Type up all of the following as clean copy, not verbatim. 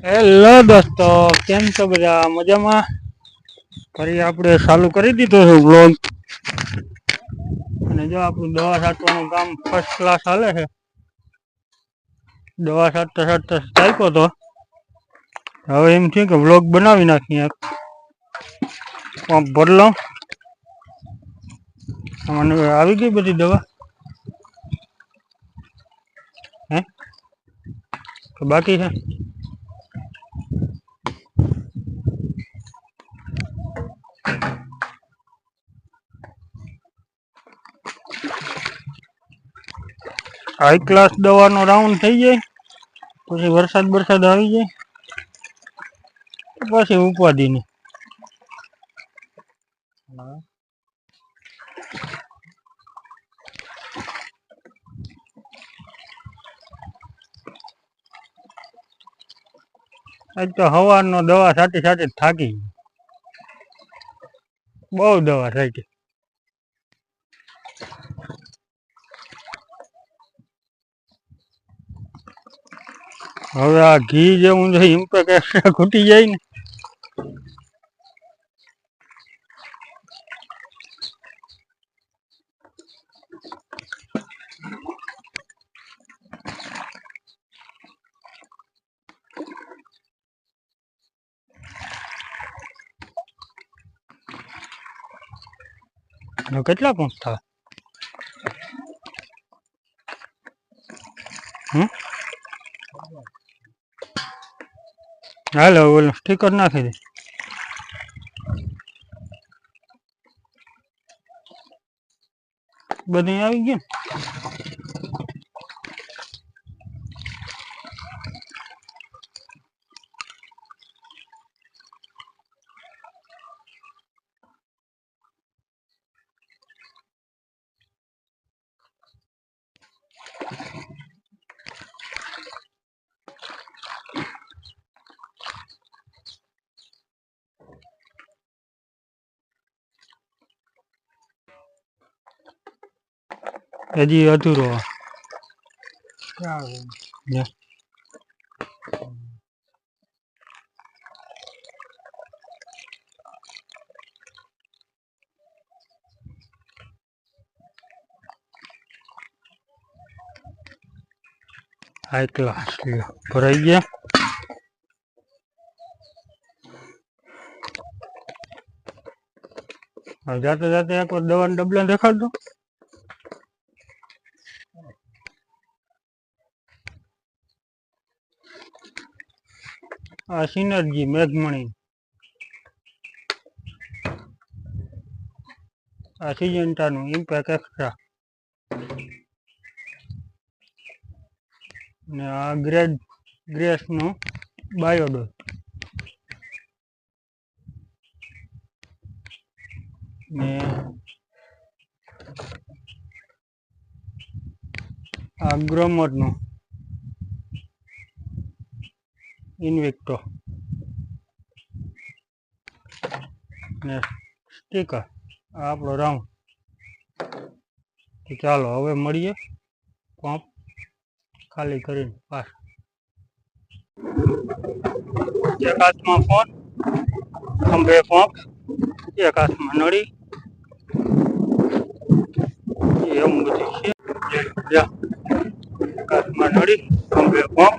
Hello દોસ્તો, કેમ છો બધા? મજામાં? ફરી આપણે ચાલુ કરી દીધો છે વ્લોગ. અને જો આપણું દવા છાંટવાનું કામ ફર્સ્ટ ક્લાસ હાલે છે. દવા છાંટતા છાંટતા થાક્યો તો. હવે એમ છે કે વ્લોગ બનાવી નાખીએ. પંપ ભરલો. મને આવી ગઈ બધી દવા. હે તો બાકી છે. હાઈ ક્લાસ દવાનો રાઉન્ડ થઈ જાય, પછી વરસાદ આવી જાય, પછી ઉપાધિ નહીં. આજ તો સવારનો દવા છાંટી છાંટી થાકી ગયો. બહુ દવા છાંટી. હવે આ ઘી જેવું છે ઇમ્પેક્ટ એક્સ્ટ્રા ખૂટી જાય ને. કેટલા પંપ થાય? હાલો ઓલો સ્ટીકર નાખી દે. બધી આવી ગયું. હજી અધૂરો. હાઈ ક્લાસ ભરાઈ ગયા. જાતે જાતે એક વાર દવાના ડબલા દેખાડતો. આ સિનર્જી મેઘમણી, આ સિજન્ટાનું ઇમ્પેક્ટ એક્સ્ટ્રા, ને આ ગ્રેસનું બાયોડોઝ, ને આ ગ્રોમરનું ઇન્વિક્ટો, ને સ્ટીકર. આ આપણો રાઉન્ડ. તો ચાલો હવે મળીએ પંપ ખાલી કરીને પાછા. એક હાથમાં ફોન, ખંભે પંપ, એક હાથમાં નળી, એવું બધું છે. એક હાથમાં નળી, ખંભે પંપ,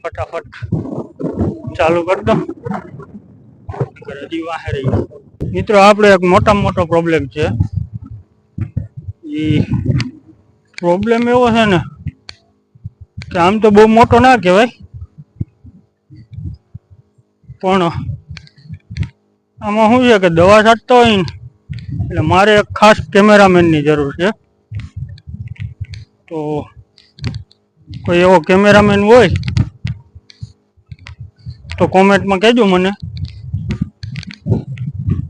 ફટાફટ ચાલુ કરી દો. હજી વાહે રહી. મિત્રો આપણે એક મોટામાં મોટો પ્રોબ્લેમ છે. એ પ્રોબ્લેમ એવો છે ને કે આમ તો બહુ મોટો ના કહેવાય, પણ આમાં શું છે કે દવા છાંટતો હોય ને એટલે મારે એક ખાસ કેમેરામેનની જરૂર છે. તો કોઈ એવો કેમેરામેન હોય તો કોમેન્ટમાં કહેજો મને,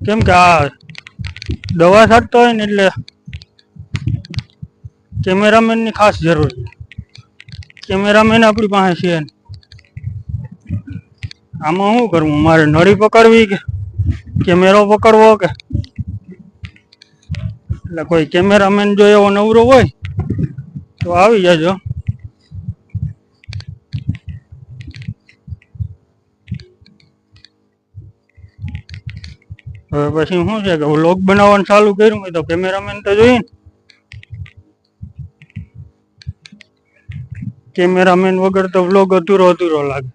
કેમ કે આ દવા છાંટતો હોય ને એટલે કેમેરામેનની ખાસ જરૂર છે. કેમેરામેન આપણી પાસે છે. આમાં શું કરવું? મારે નળી પકડવી કે કેમેરો પકડવો કે એટલે કોઈ કેમેરામેન જો એવો નવરો હોય તો આવી જજો. હવે પછી શું છે કે વ્લોગ બનાવવાનું ચાલુ કર્યું હોય તો કેમેરામેન તો જોઈએ ને. કેમેરામેન વગર તો વ્લોગ અધૂરો અધૂરો લાગે.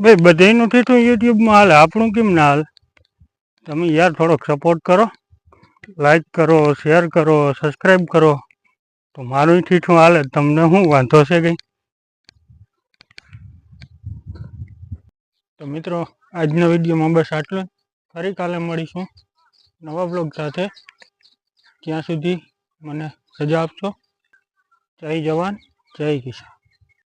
ભાઈ બધાનું ઠીઠું યુટ્યુબમાં હાલે, આપણું કેમ ના હાલે? તમે યાર થોડોક સપોર્ટ કરો, લાઈક કરો, શેર કરો, સબસ્ક્રાઈબ કરો તો મારું ઠીઠું હાલે. તમને શું વાંધો છે કંઈ? તો મિત્રો આજના વિડીયોમાં બસ આટલું. ફરી કાલે મળીશું નવા બ્લોગ સાથે. ત્યાં સુધી મને સજા આપશો. જય જવાન, જય કિસાન.